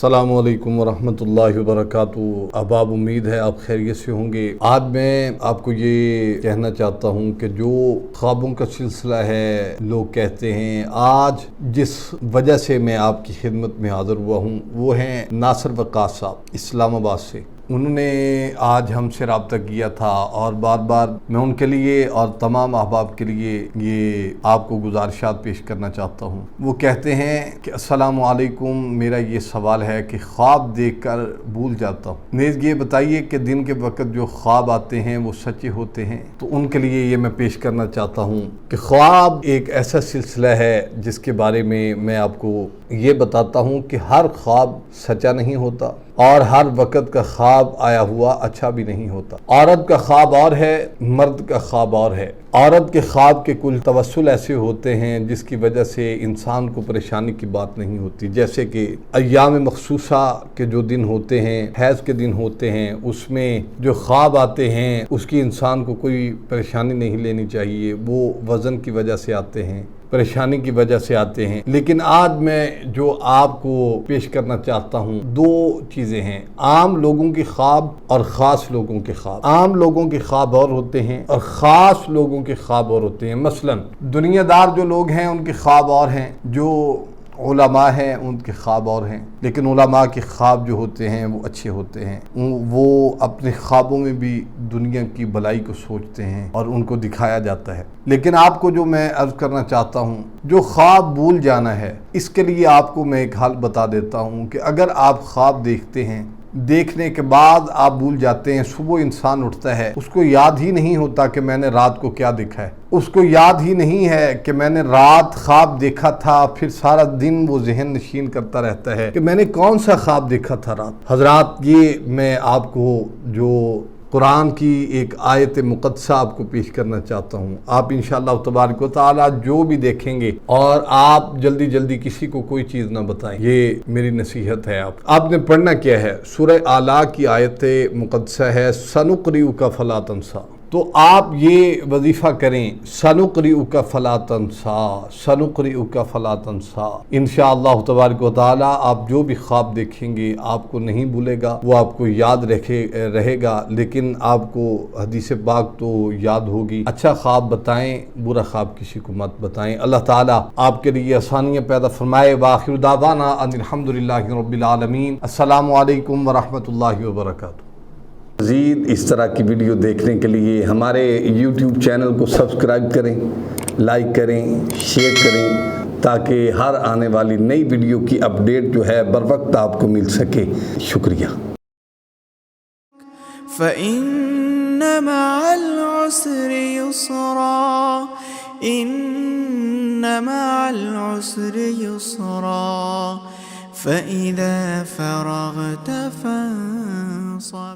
السلام علیکم ورحمۃ اللہ وبرکاتہ۔ احباب، امید ہے آپ خیریت سے ہوں گے۔ آج میں آپ کو یہ کہنا چاہتا ہوں کہ جو خوابوں کا سلسلہ ہے، لوگ کہتے ہیں، آج جس وجہ سے میں آپ کی خدمت میں حاضر ہوا ہوں وہ ہیں ناصر وقاص صاحب اسلام آباد سے۔ انہوں نے آج ہم سے رابطہ کیا تھا اور بار بار میں ان کے لیے اور تمام احباب کے لیے یہ آپ کو گزارشات پیش کرنا چاہتا ہوں۔ وہ کہتے ہیں کہ السلام علیکم، میرا یہ سوال ہے کہ خواب دیکھ کر بھول جاتا ہوں، نیز یہ بتائیے کہ دن کے وقت جو خواب آتے ہیں وہ سچے ہوتے ہیں؟ تو ان کے لیے یہ میں پیش کرنا چاہتا ہوں کہ خواب ایک ایسا سلسلہ ہے جس کے بارے میں آپ کو یہ بتاتا ہوں کہ ہر خواب سچا نہیں ہوتا اور ہر وقت کا خواب آیا ہوا اچھا بھی نہیں ہوتا۔ عورت کا خواب اور ہے، مرد کا خواب اور ہے۔ عورت کے خواب کے کل توسل ایسے ہوتے ہیں جس کی وجہ سے انسان کو پریشانی کی بات نہیں ہوتی، جیسے کہ ایام مخصوصہ کے جو دن ہوتے ہیں، حیض کے دن ہوتے ہیں، اس میں جو خواب آتے ہیں اس کی انسان کو کوئی پریشانی نہیں لینی چاہیے، وہ وزن کی وجہ سے آتے ہیں، پریشانی کی وجہ سے آتے ہیں۔ لیکن آج میں جو آپ کو پیش کرنا چاہتا ہوں دو چیزیں ہیں، عام لوگوں کے خواب اور خاص لوگوں کے خواب۔ عام لوگوں کے خواب اور ہوتے ہیں اور خاص لوگوں کے خواب اور ہوتے ہیں۔ مثلا دنیا دار جو لوگ ہیں ان کے خواب اور ہیں، جو علماء ہیں ان کے خواب اور ہیں، لیکن علماء کے خواب جو ہوتے ہیں وہ اچھے ہوتے ہیں، وہ اپنے خوابوں میں بھی دنیا کی بھلائی کو سوچتے ہیں اور ان کو دکھایا جاتا ہے۔ لیکن آپ کو جو میں عرض کرنا چاہتا ہوں، جو خواب بھول جانا ہے، اس کے لیے آپ کو میں ایک حل بتا دیتا ہوں کہ اگر آپ خواب دیکھتے ہیں، دیکھنے کے بعد آپ بھول جاتے ہیں، صبح انسان اٹھتا ہے، اس کو یاد ہی نہیں ہوتا کہ میں نے رات کو کیا دیکھا ہے، اس کو یاد ہی نہیں ہے کہ میں نے رات خواب دیکھا تھا، پھر سارا دن وہ ذہن نشین کرتا رہتا ہے کہ میں نے کون سا خواب دیکھا تھا رات۔ حضرات، یہ میں آپ کو جو قرآن کی ایک آیت مقدسہ آپ کو پیش کرنا چاہتا ہوں، آپ انشاءاللہ تبارک و تعالی جو بھی دیکھیں گے اور آپ جلدی جلدی کسی کو کوئی چیز نہ بتائیں، یہ میری نصیحت ہے۔ آپ نے پڑھنا کیا ہے؟ سورہ اعلیٰ کی آیت مقدسہ ہے سَنُقْرِئُكَ فَلَا تَنْسَىٰ۔ تو آپ یہ وظیفہ کریں، سَنُقْرِئُكَ فَلَا تَنْسَىٰ، سَنُقْرِئُكَ فَلَا تَنْسَىٰ۔ انشاءاللہ تبارک و تعالی آپ جو بھی خواب دیکھیں گے آپ کو نہیں بھولے گا، وہ آپ کو یاد رہے گا، لیکن آپ کو حدیث پاک تو یاد ہوگی۔ اچھا خواب بتائیں، برا خواب کسی کو مت بتائیں۔ اللہ تعالیٰ آپ کے لیے آسانیاں پیدا فرمائے۔ وآخر دعوانا ان الحمدللہ رب العالمین۔ السلام علیکم ورحمۃ اللہ وبرکاتہ۔ مزید اس طرح کی ویڈیو دیکھنے کے لیے ہمارے یوٹیوب چینل کو سبسکرائب کریں، لائک کریں، شیئر کریں، تاکہ ہر آنے والی نئی ویڈیو کی اپڈیٹ جو ہے بر وقت آپ کو مل سکے۔ شکریہ۔ فَإِنَّ مَعَ الْعُسْرِ يُسْرًا، إِنَّ مَعَ الْعُسْرِ يُسْرًا، فَإِذَا فَرَغْتَ فَانصَبْ۔